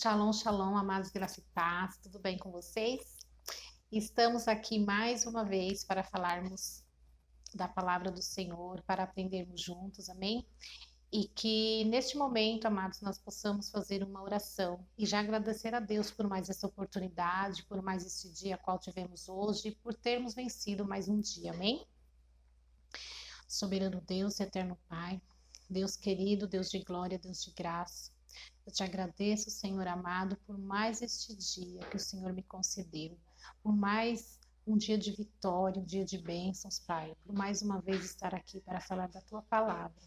Shalom, shalom, amados, graça e paz, tudo bem com vocês? Estamos aqui mais uma vez para falarmos da palavra do Senhor, para aprendermos juntos, amém? E que neste momento, amados, nós possamos fazer uma oração e já agradecer a Deus por mais essa oportunidade, por mais este dia qual tivemos hoje, por termos vencido mais um dia, amém? Soberano Deus, eterno Pai, Deus querido, Deus de glória, Deus de graça, eu te agradeço, Senhor amado, por mais este dia que o Senhor me concedeu, por mais um dia de vitória, um dia de bênçãos, Pai, por mais uma vez estar aqui para falar da Tua palavra.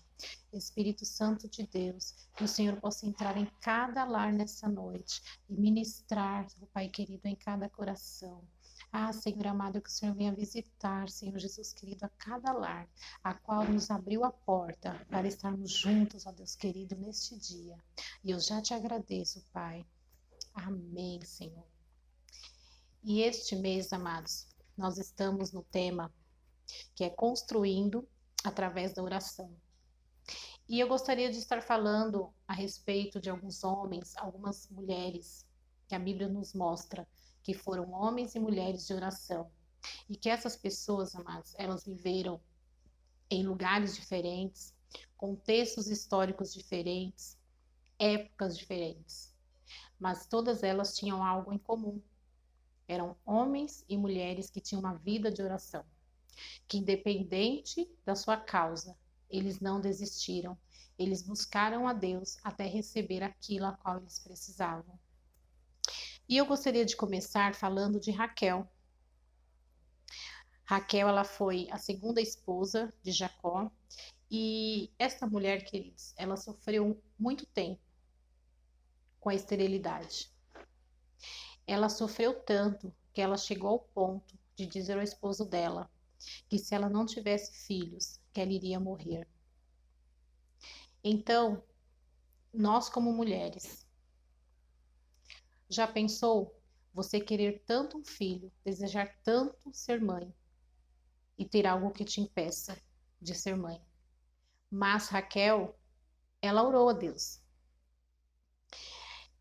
Espírito Santo de Deus, que o Senhor possa entrar em cada lar nessa noite e ministrar, Pai querido, em cada coração. Ah, Senhor amado, que o Senhor venha visitar, Senhor Jesus querido, a cada lar, a qual nos abriu a porta para estarmos juntos, ó Deus querido, neste dia. E eu já te agradeço, Pai. Amém, Senhor. E este mês, amados, nós estamos no tema que é construindo através da oração. E eu gostaria de estar falando a respeito de alguns homens, algumas mulheres, que a Bíblia nos mostra que foram homens e mulheres de oração. E que essas pessoas, amados, elas viveram em lugares diferentes, contextos históricos diferentes, épocas diferentes. Mas todas elas tinham algo em comum. Eram homens e mulheres que tinham uma vida de oração. Que independente da sua causa, eles não desistiram. Eles buscaram a Deus até receber aquilo a qual eles precisavam. E eu gostaria de começar falando de Raquel. Raquel, ela foi a segunda esposa de Jacó. E esta mulher, queridos, ela sofreu muito tempo com a esterilidade. Ela sofreu tanto que ela chegou ao ponto de dizer ao esposo dela que se ela não tivesse filhos, que ela iria morrer. Então, nós como mulheres, já pensou você querer tanto um filho, desejar tanto ser mãe e ter algo que te impeça de ser mãe? Mas Raquel, ela orou a Deus.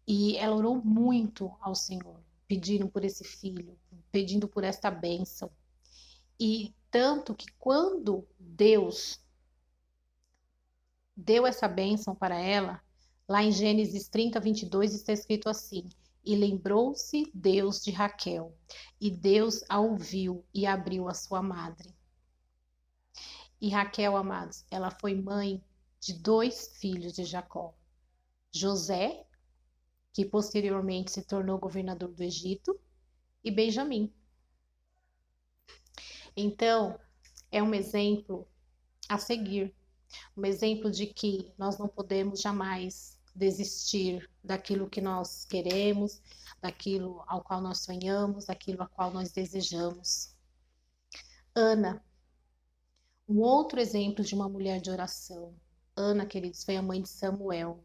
E ela orou muito ao Senhor, pedindo por esse filho, pedindo por esta bênção. E tanto que quando Deus deu essa bênção para ela, lá em Gênesis 30, 22 está escrito assim: e lembrou-se Deus de Raquel, e Deus a ouviu e abriu a sua madre. E Raquel, amados, ela foi mãe de 2 filhos de Jacó. José, que posteriormente se tornou governador do Egito, e Benjamim. Então, é um exemplo a seguir, um exemplo de que nós não podemos jamais desistir daquilo que nós queremos, daquilo ao qual nós sonhamos, daquilo ao qual nós desejamos. Ana, um outro exemplo de uma mulher de oração. Ana, queridos, foi a mãe de Samuel.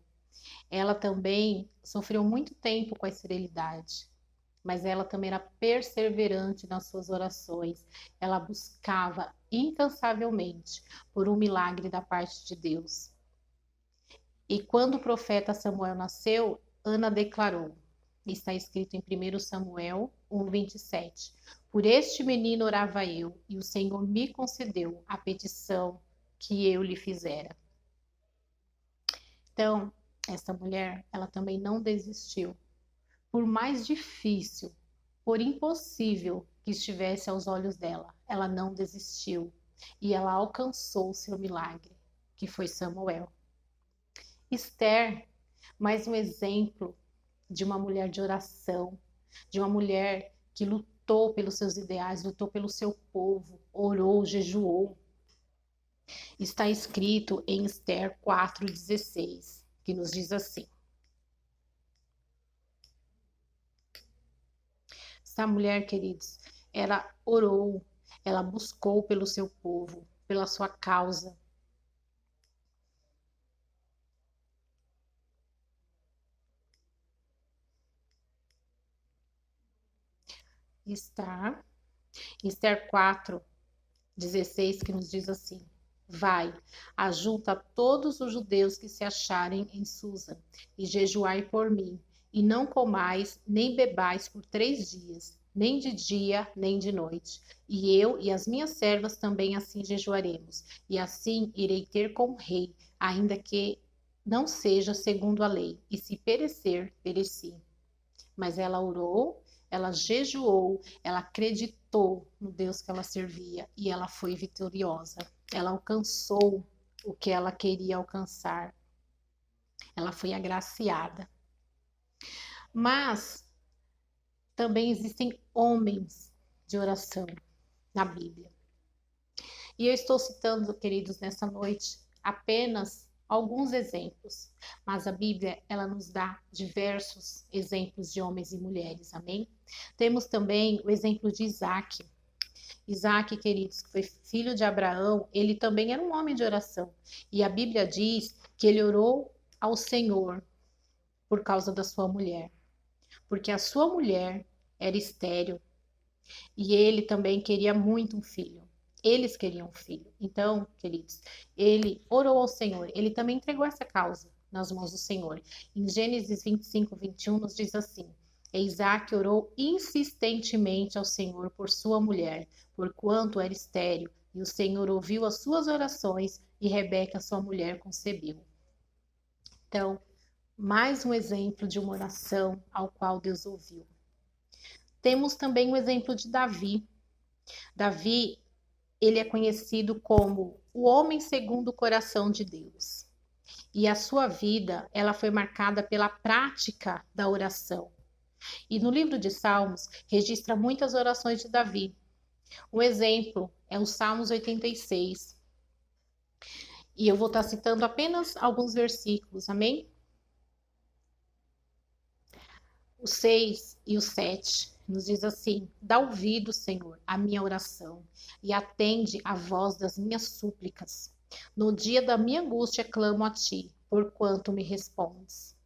Ela também sofreu muito tempo com a esterilidade, mas ela também era perseverante nas suas orações. Ela buscava incansavelmente por um milagre da parte de Deus. E quando o profeta Samuel nasceu, Ana declarou, está escrito em 1 Samuel 1:27, por este menino orava eu, e o Senhor me concedeu a petição que eu lhe fizera. Então, essa mulher, ela também não desistiu. Por mais difícil, por impossível que estivesse aos olhos dela, ela não desistiu. E ela alcançou o seu milagre, que foi Samuel. Esther, mais um exemplo de uma mulher de oração, de uma mulher que lutou pelos seus ideais, lutou pelo seu povo, orou, jejuou. Está escrito em Esther 4:16, que nos diz assim: essa mulher, queridos, ela orou, ela buscou pelo seu povo, pela sua causa. Está Esther 4:16, que nos diz assim: vai, ajunta todos os judeus que se acharem em Susa, e jejuai por mim, e não comais nem bebais por 3 dias, nem de dia, nem de noite. E eu e as minhas servas também assim jejuaremos, e assim irei ter com o rei, ainda que não seja segundo a lei, e se perecer, pereci. Mas ela orou, ela jejuou, ela acreditou no Deus que ela servia, e ela foi vitoriosa. Ela alcançou o que ela queria alcançar. Ela foi agraciada. Mas também existem homens de oração na Bíblia. E eu estou citando, queridos, nessa noite, apenas alguns exemplos. Mas a Bíblia, ela nos dá diversos exemplos de homens e mulheres, amém? Temos também o exemplo de Isaac. Isaac, queridos, que foi filho de Abraão, ele também era um homem de oração. E a Bíblia diz que ele orou ao Senhor por causa da sua mulher. Porque a sua mulher era estéril e ele também queria muito um filho. Eles queriam um filho. Então, queridos, ele orou ao Senhor. Ele também entregou essa causa nas mãos do Senhor. Em Gênesis 25, 21, nos diz assim: E Isaac orou insistentemente ao Senhor por sua mulher, porquanto era estéril, e o Senhor ouviu as suas orações, e Rebeca, sua mulher, concebeu. Então, mais um exemplo de uma oração ao qual Deus ouviu. Temos também o exemplo de Davi. Davi, ele é conhecido como o homem segundo o coração de Deus. E a sua vida, ela foi marcada pela prática da oração. E no livro de Salmos, registra muitas orações de Davi. Um exemplo é o Salmos 86. E eu vou estar citando apenas alguns versículos, amém? O 6 e o 7 nos diz assim: Dá ouvido, Senhor, à minha oração e atende à voz das minhas súplicas. No dia da minha angústia clamo a ti, porquanto me respondes.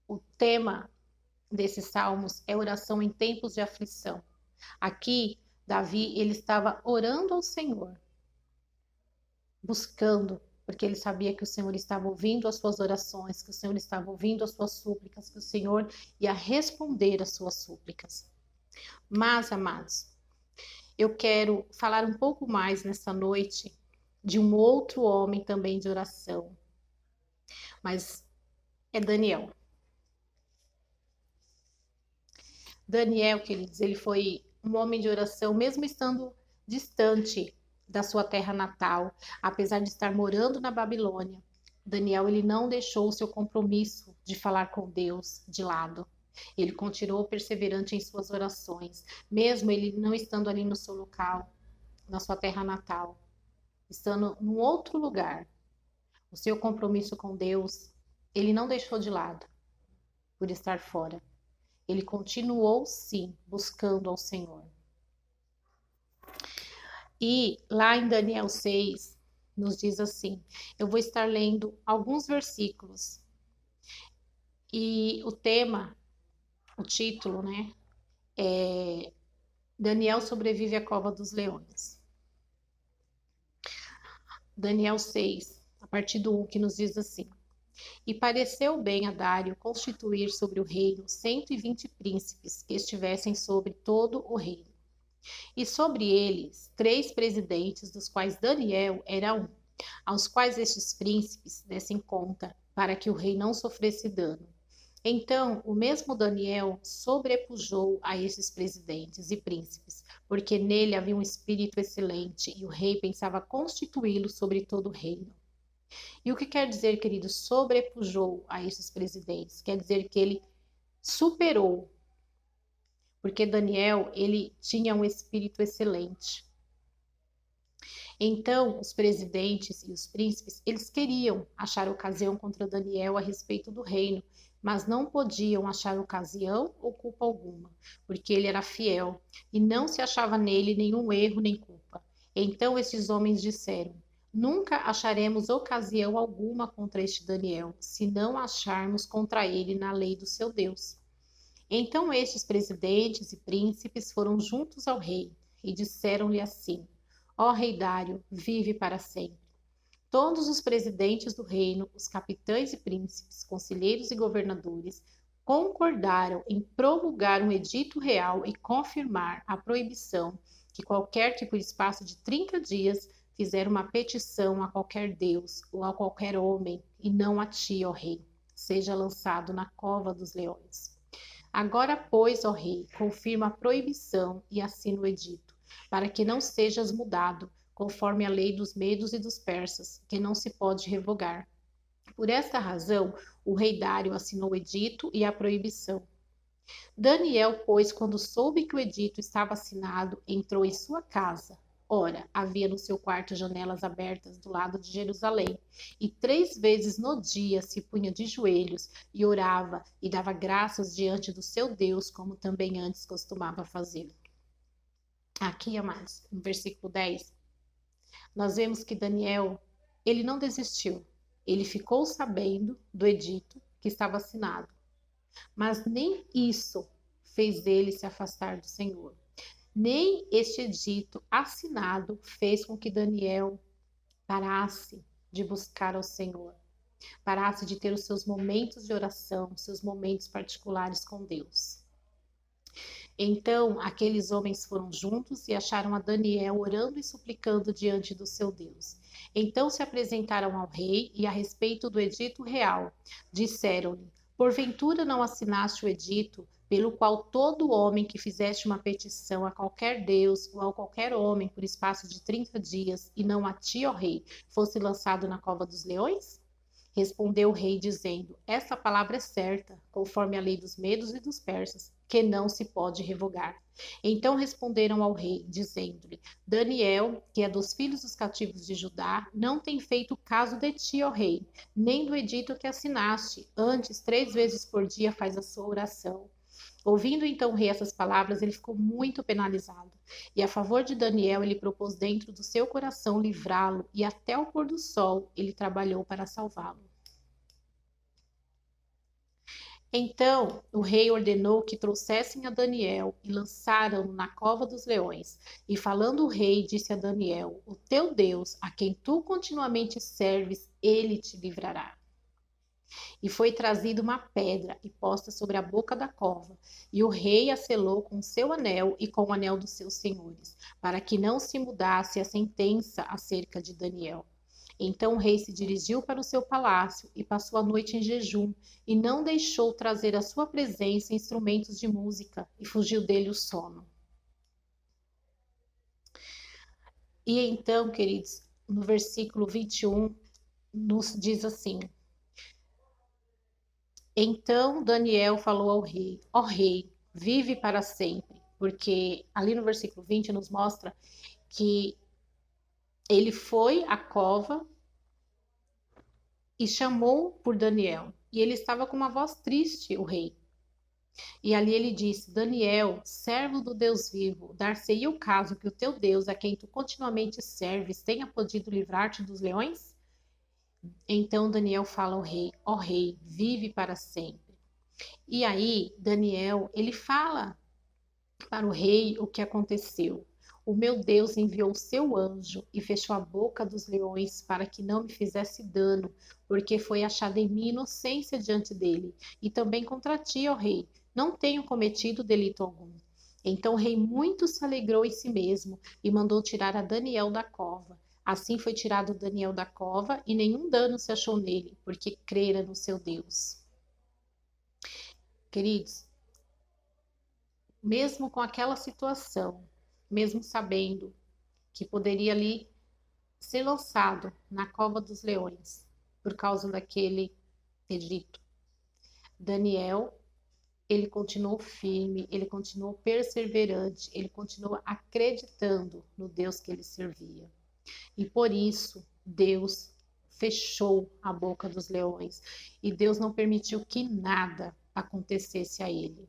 O tema desses salmos é oração em tempos de aflição. Aqui, Davi, ele estava orando ao Senhor, buscando, porque ele sabia que o Senhor estava ouvindo as suas orações, que o Senhor estava ouvindo as suas súplicas, que o Senhor ia responder às suas súplicas. Mas, amados, eu quero falar um pouco mais nessa noite de um outro homem também de oração, mas é Daniel. Daniel, queridos, ele foi um homem de oração, mesmo estando distante da sua terra natal, apesar de estar morando na Babilônia. Daniel, ele não deixou o seu compromisso de falar com Deus de lado. Ele continuou perseverante em suas orações, mesmo ele não estando ali no seu local, na sua terra natal, estando num outro lugar. O seu compromisso com Deus, ele não deixou de lado por estar fora. Ele continuou, sim, buscando ao Senhor. E lá em Daniel 6, nos diz assim, eu vou estar lendo alguns versículos. E o tema, o título, né, é Daniel sobrevive à cova dos leões. Daniel 6, a partir do 1, que nos diz assim: E pareceu bem a Dário constituir sobre o reino 120 príncipes que estivessem sobre todo o reino. E sobre eles 3 presidentes, dos quais Daniel era um, aos quais estes príncipes dessem conta, para que o rei não sofresse dano. Então, o mesmo Daniel sobrepujou a esses presidentes e príncipes, porque nele havia um espírito excelente, e o rei pensava constituí-lo sobre todo o reino. E o que quer dizer, querido, sobrepujou a esses presidentes? Quer dizer que ele superou, porque Daniel, ele tinha um espírito excelente. Então, os presidentes e os príncipes, eles queriam achar ocasião contra Daniel a respeito do reino, mas não podiam achar ocasião ou culpa alguma, porque ele era fiel e não se achava nele nenhum erro nem culpa. Então, estes homens disseram: Nunca acharemos ocasião alguma contra este Daniel, se não acharmos contra ele na lei do seu Deus. Então estes presidentes e príncipes foram juntos ao rei e disseram-lhe assim: Ó rei Dário, vive para sempre. Todos os presidentes do reino, os capitães e príncipes, conselheiros e governadores, concordaram em promulgar um edito real e confirmar a proibição que qualquer que por espaço de 30 dias fizer uma petição a qualquer deus ou a qualquer homem, e não a ti, ó rei, seja lançado na cova dos leões. Agora, pois, ó rei, confirma a proibição e assina o edito, para que não sejas mudado, conforme a lei dos medos e dos persas, que não se pode revogar. Por esta razão, o rei Dário assinou o edito e a proibição. Daniel, pois, quando soube que o edito estava assinado, entrou em sua casa. Ora, havia no seu quarto janelas abertas do lado de Jerusalém, e 3 vezes no dia se punha de joelhos e orava e dava graças diante do seu Deus, como também antes costumava fazer. Aqui, amados, no versículo 10, nós vemos que Daniel, ele não desistiu. Ele ficou sabendo do edito que estava assinado, mas nem isso fez ele se afastar do Senhor. Nem este edito assinado fez com que Daniel parasse de buscar ao Senhor, parasse de ter os seus momentos de oração, seus momentos particulares com Deus. Então, aqueles homens foram juntos e acharam a Daniel orando e suplicando diante do seu Deus. Então se apresentaram ao rei e, a respeito do edito real, disseram-lhe: porventura não assinaste o edito, pelo qual todo homem que fizeste uma petição a qualquer deus ou a qualquer homem por espaço de 30 dias, e não a ti, ó rei, fosse lançado na cova dos leões? Respondeu o rei, dizendo: esta palavra é certa, conforme a lei dos medos e dos persas, que não se pode revogar. Então responderam ao rei, dizendo-lhe: Daniel, que é dos filhos dos cativos de Judá, não tem feito caso de ti, ó rei, nem do edito que assinaste. Antes, 3 vezes por dia faz a sua oração. Ouvindo então o rei essas palavras, ele ficou muito penalizado. E a favor de Daniel, ele propôs dentro do seu coração livrá-lo, e até o pôr do sol ele trabalhou para salvá-lo. Então o rei ordenou que trouxessem a Daniel e lançaram-no na cova dos leões. E falando o rei, disse a Daniel: o teu Deus, a quem tu continuamente serves, ele te livrará. E foi trazida uma pedra e posta sobre a boca da cova, e o rei a selou com o seu anel e com o anel dos seus senhores, para que não se mudasse a sentença acerca de Daniel. Então o rei se dirigiu para o seu palácio e passou a noite em jejum, e não deixou trazer à sua presença instrumentos de música, e fugiu dele o sono. E então, queridos, no versículo 21, nos diz assim: então Daniel falou ao rei: ó rei, vive para sempre. Porque ali no versículo 20 nos mostra que ele foi à cova e chamou por Daniel. E ele estava com uma voz triste, o rei. E ali ele disse: Daniel, servo do Deus vivo, dar-se-ia o caso que o teu Deus, a quem tu continuamente serves, tenha podido livrar-te dos leões? Então Daniel fala ao rei: ó rei, vive para sempre. E aí Daniel, ele fala para o rei o que aconteceu. O meu Deus enviou o seu anjo e fechou a boca dos leões para que não me fizesse dano, porque foi achada em mim inocência diante dele. E também contra ti, ó rei, não tenho cometido delito algum. Então o rei muito se alegrou em si mesmo e mandou tirar a Daniel da cova. Assim foi tirado Daniel da cova e nenhum dano se achou nele, porque crera no seu Deus. Queridos, mesmo com aquela situação, mesmo sabendo que poderia ali ser lançado na cova dos leões por causa daquele edito, Daniel, ele continuou firme, ele continuou perseverante, ele continuou acreditando no Deus que ele servia. E por isso, Deus fechou a boca dos leões e Deus não permitiu que nada acontecesse a ele.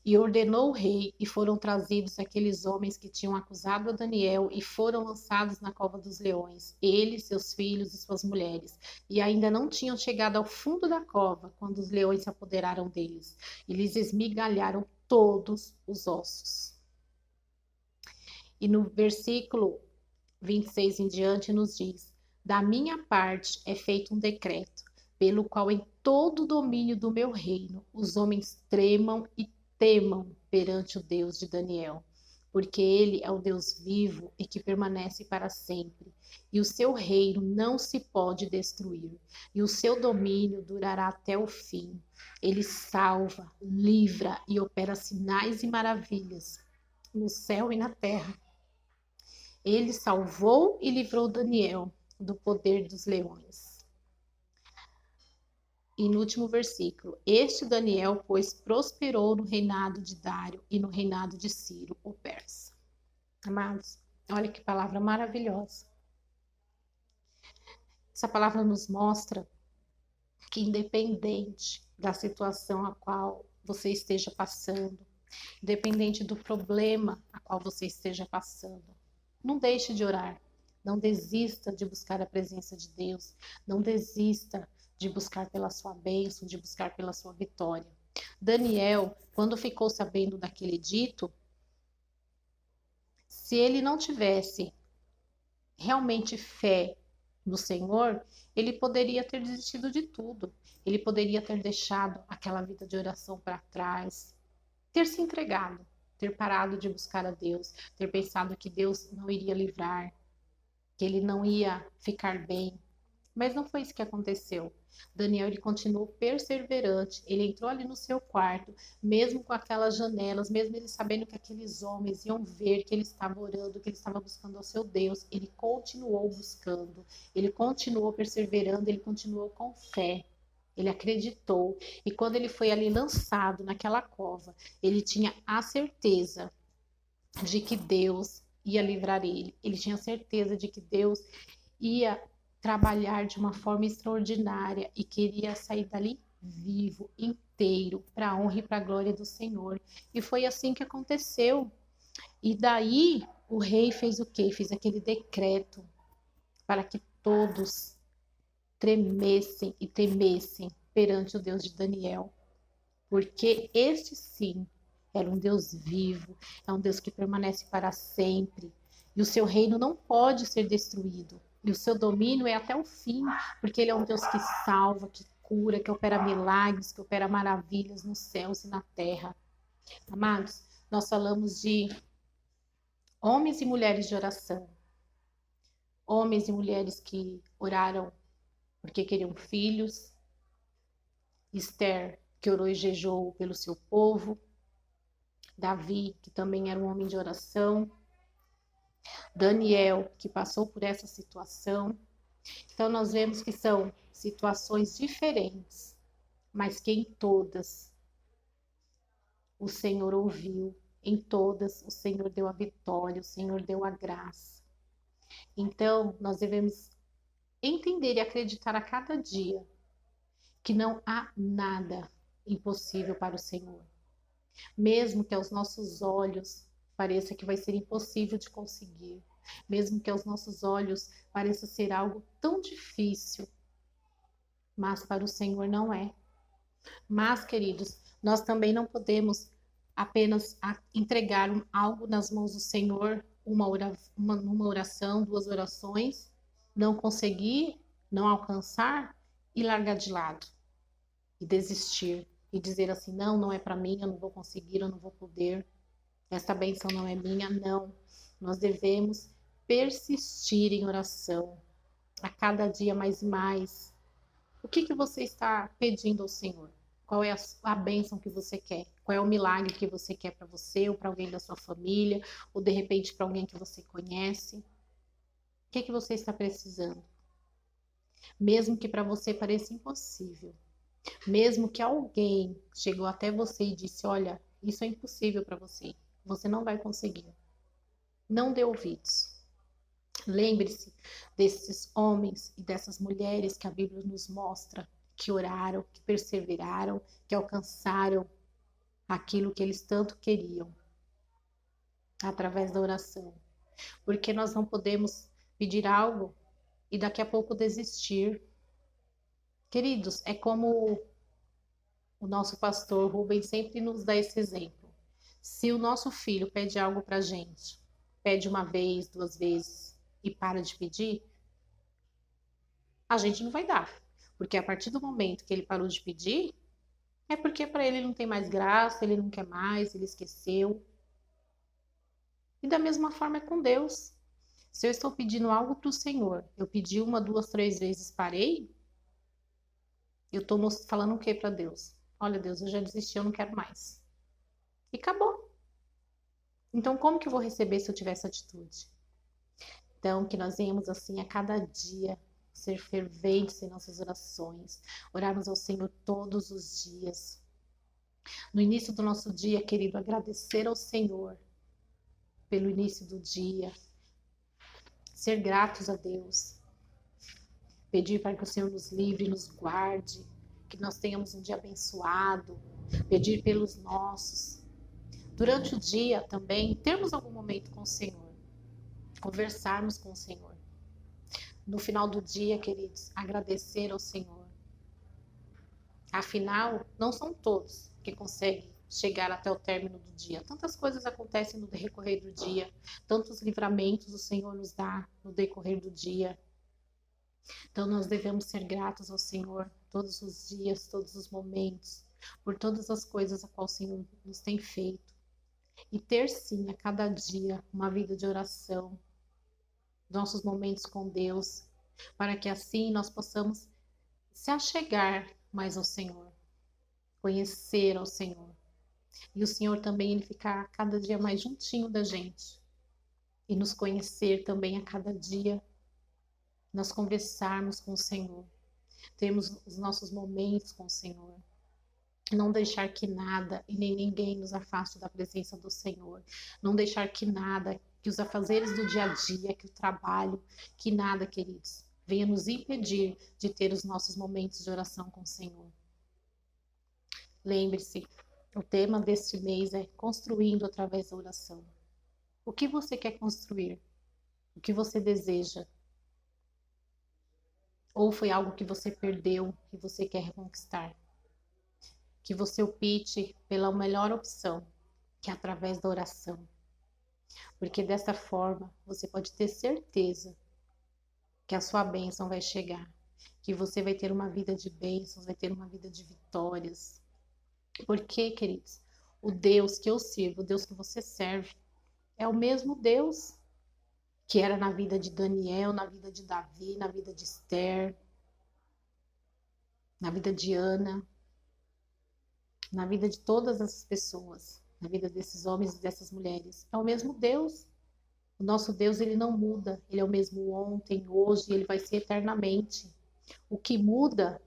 E ordenou o rei, e foram trazidos aqueles homens que tinham acusado a Daniel, e foram lançados na cova dos leões, ele, seus filhos e suas mulheres. E ainda não tinham chegado ao fundo da cova, quando os leões se apoderaram deles, e lhes esmigalharam todos os ossos. E no versículo 26 em diante nos diz: Da minha parte é feito um decreto, pelo qual em todo o domínio do meu reino os homens tremam e temam perante o Deus de Daniel, porque ele é o Deus vivo e que permanece para sempre, e o seu reino não se pode destruir, e o seu domínio durará até o fim. Ele salva, livra e opera sinais e maravilhas no céu e na terra. Ele salvou e livrou Daniel do poder dos leões. E no último versículo, este Daniel, pois, prosperou no reinado de Dário e no reinado de Ciro, o persa. Amados, olha que palavra maravilhosa. Essa palavra nos mostra que independente da situação a qual você esteja passando, independente do problema a qual você esteja passando, não deixe de orar. Não desista de buscar a presença de Deus. Não desista de buscar pela sua bênção, de buscar pela sua vitória. Daniel, quando ficou sabendo daquele dito, se ele não tivesse realmente fé no Senhor, ele poderia ter desistido de tudo. Ele poderia ter deixado aquela vida de oração para trás, ter se entregado, ter parado de buscar a Deus, ter pensado que Deus não iria livrar, que ele não ia ficar bem. Mas não foi isso que aconteceu. Daniel, ele continuou perseverante. Ele entrou ali no seu quarto, mesmo com aquelas janelas, mesmo ele sabendo que aqueles homens iam ver que ele estava orando, que ele estava buscando ao seu Deus. Ele continuou buscando, ele continuou perseverando, ele continuou com fé. Ele acreditou. E quando ele foi ali lançado naquela cova, ele tinha a certeza de que Deus ia livrar ele. Ele tinha certeza de que Deus ia trabalhar de uma forma extraordinária e queria sair dali vivo, inteiro, para a honra e para a glória do Senhor. E foi assim que aconteceu. E daí o rei fez o quê? Fez aquele decreto para que todos tremessem e temessem perante o Deus de Daniel. Porque este sim era um Deus vivo, é um Deus que permanece para sempre. E o seu reino não pode ser destruído. E o seu domínio é até o fim, porque ele é um Deus que salva, que cura, que opera milagres, que opera maravilhas nos céus e na terra. Amados, nós falamos de homens e mulheres de oração. Homens e mulheres que oraram porque queriam filhos. Esther, que orou e jejuou pelo seu povo. Davi, que também era um homem de oração. Daniel, que passou por essa situação. Então, nós vemos que são situações diferentes, mas que em todas o Senhor ouviu, em todas o Senhor deu a vitória, o Senhor deu a graça. Então, nós devemos entender e acreditar a cada dia que não há nada impossível para o Senhor. Mesmo que aos nossos olhos pareça que vai ser impossível de conseguir, mesmo que aos nossos olhos pareça ser algo tão difícil, mas para o Senhor não é. Mas, queridos, nós também não podemos apenas entregar algo nas mãos do Senhor, numa oração, 2 orações, não conseguir, não alcançar e largar de lado e desistir e dizer assim, não, não é para mim, eu não vou conseguir, eu não vou poder, essa bênção não é minha. Não, nós devemos persistir em oração, a cada dia mais e mais. O que você está pedindo ao Senhor? Qual é a bênção que você quer? Qual é o milagre que você quer para você, ou para alguém da sua família, ou de repente para alguém que você conhece? O que você está precisando? Mesmo que para você pareça impossível, mesmo que alguém chegou até você e disse, olha, isso é impossível para você, você não vai conseguir. Não dê ouvidos. Lembre-se desses homens e dessas mulheres que a Bíblia nos mostra, que oraram, que perseveraram, que alcançaram aquilo que eles tanto queriam, através da oração. Porque nós não podemos pedir algo e daqui a pouco desistir. Queridos, é como o nosso pastor Rubens sempre nos dá esse exemplo. Se o nosso filho pede algo para a gente, pede uma vez, 2 vezes e para de pedir, a gente não vai dar. Porque a partir do momento que ele parou de pedir, é porque para ele não tem mais graça, ele não quer mais, ele esqueceu. E da mesma forma é com Deus. Se eu estou pedindo algo para o Senhor, eu pedi 1, 2, 3 vezes, parei, eu estou falando o que para Deus? Olha, Deus, eu já desisti, eu não quero mais. E acabou. Então, como que eu vou receber se eu tiver essa atitude? Então, que nós venhamos assim a cada dia ser ferventes em nossas orações, orarmos ao Senhor todos os dias. No início do nosso dia, querido, agradecer ao Senhor pelo início do dia, ser gratos a Deus, pedir para que o Senhor nos livre, nos guarde, que nós tenhamos um dia abençoado, pedir pelos nossos. Durante o dia também, termos algum momento com o Senhor, conversarmos com o Senhor. No final do dia, queridos, agradecer ao Senhor. Afinal, não são todos que conseguem chegar até o término do dia. Tantas coisas acontecem no decorrer do dia, tantos livramentos o Senhor nos dá no decorrer do dia. Então nós devemos ser gratos ao Senhor todos os dias, todos os momentos, por todas as coisas a qual o Senhor nos tem feito. E ter sim a cada dia uma vida de oração, nossos momentos com Deus, para que assim nós possamos se achegar mais ao Senhor, conhecer ao Senhor. E o Senhor também, ele ficar cada dia mais juntinho da gente. E nos conhecer também a cada dia, nós conversarmos com o Senhor. Termos os nossos momentos com o Senhor. Não deixar que nada e nem ninguém nos afaste da presença do Senhor. Não deixar que nada, que os afazeres do dia a dia, que o trabalho, que nada, queridos, venha nos impedir de ter os nossos momentos de oração com o Senhor. Lembre-se, o tema deste mês é construindo através da oração. O que você quer construir? O que você deseja? Ou foi algo que você perdeu e você quer reconquistar? Que você opte pela melhor opção, que é através da oração. Porque dessa forma, você pode ter certeza que a sua bênção vai chegar. Que você vai ter uma vida de bênçãos, vai ter uma vida de vitórias. Porque, queridos, o Deus que eu sirvo, o Deus que você serve, é o mesmo Deus que era na vida de Daniel, na vida de Davi, na vida de Esther, na vida de Ana, na vida de todas as pessoas, na vida desses homens e dessas mulheres. É o mesmo Deus. O nosso Deus, ele não muda. Ele é o mesmo ontem, hoje, e ele vai ser eternamente. O que muda,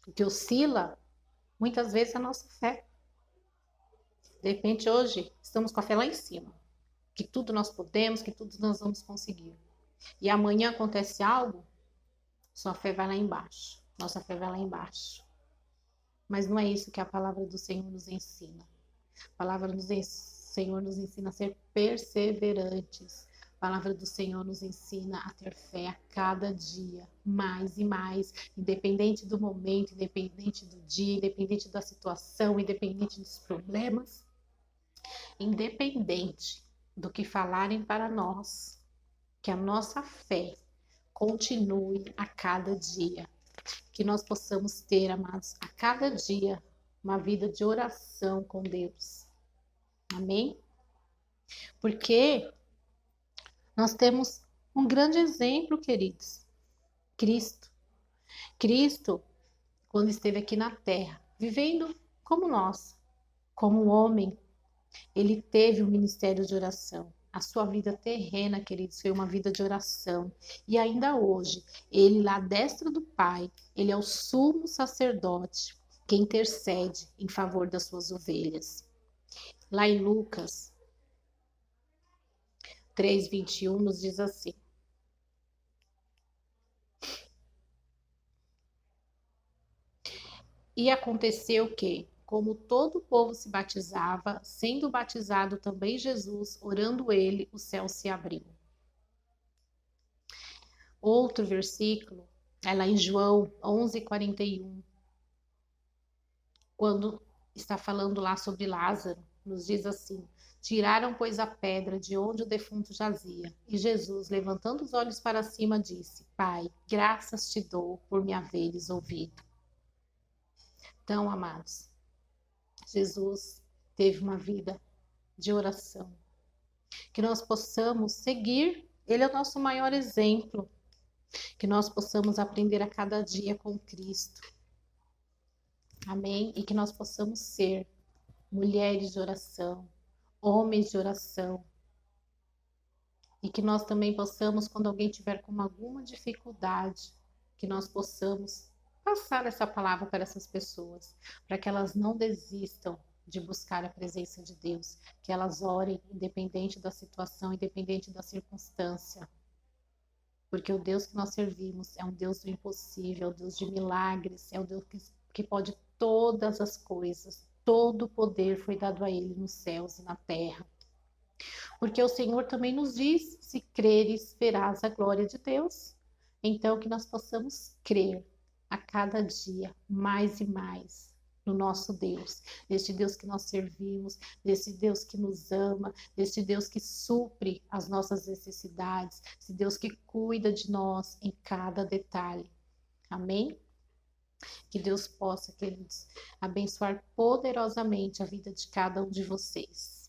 o que oscila, muitas vezes é a nossa fé. De repente, hoje, estamos com a fé lá em cima. Que tudo nós podemos, que tudo nós vamos conseguir. E amanhã acontece algo, sua fé vai lá embaixo. Nossa fé vai lá embaixo. Mas não é isso que a palavra do Senhor nos ensina. A palavra do Senhor nos ensina a ser perseverantes. A palavra do Senhor nos ensina a ter fé a cada dia, mais e mais, independente do momento, independente do dia, independente da situação, independente dos problemas, independente do que falarem para nós, que a nossa fé continue a cada dia. Que nós possamos ter, amados, a cada dia, uma vida de oração com Deus. Amém? Porque nós temos um grande exemplo, queridos. Cristo. Cristo, quando esteve aqui na terra, vivendo como nós, como homem, ele teve um ministério de oração. A sua vida terrena, queridos, foi uma vida de oração. E ainda hoje, ele lá à destra do Pai, ele é o sumo sacerdote que intercede em favor das suas ovelhas. Lá em Lucas 3:21 nos diz assim: E aconteceu que, como todo o povo se batizava, sendo batizado também Jesus, orando ele, o céu se abriu. Outro versículo é lá em João 11:41, quando está falando lá sobre Lázaro, nos diz assim: tiraram, pois, a pedra de onde o defunto jazia. E Jesus, levantando os olhos para cima, disse: Pai, graças te dou por me haveres ouvido. Então, amados, Jesus teve uma vida de oração. Que nós possamos seguir, Ele é o nosso maior exemplo. Que nós possamos aprender a cada dia com Cristo. Amém? E que nós possamos ser mulheres de oração, homens de oração. E que nós também possamos, quando alguém tiver com alguma dificuldade, que nós possamos passar essa palavra para essas pessoas, para que elas não desistam de buscar a presença de Deus, que elas orem independente da situação, independente da circunstância. Porque o Deus que nós servimos é um Deus do impossível, é um Deus de milagres, é um Deus que pode todas as coisas. Todo o poder foi dado a Ele nos céus e na terra. Porque o Senhor também nos diz, se creres, verás a glória de Deus. Então, que nós possamos crer a cada dia, mais e mais, no nosso Deus. Neste Deus que nós servimos, nesse Deus que nos ama, neste Deus que supre as nossas necessidades, esse Deus que cuida de nós em cada detalhe. Amém? Que Deus possa, queridos, abençoar poderosamente a vida de cada um de vocês.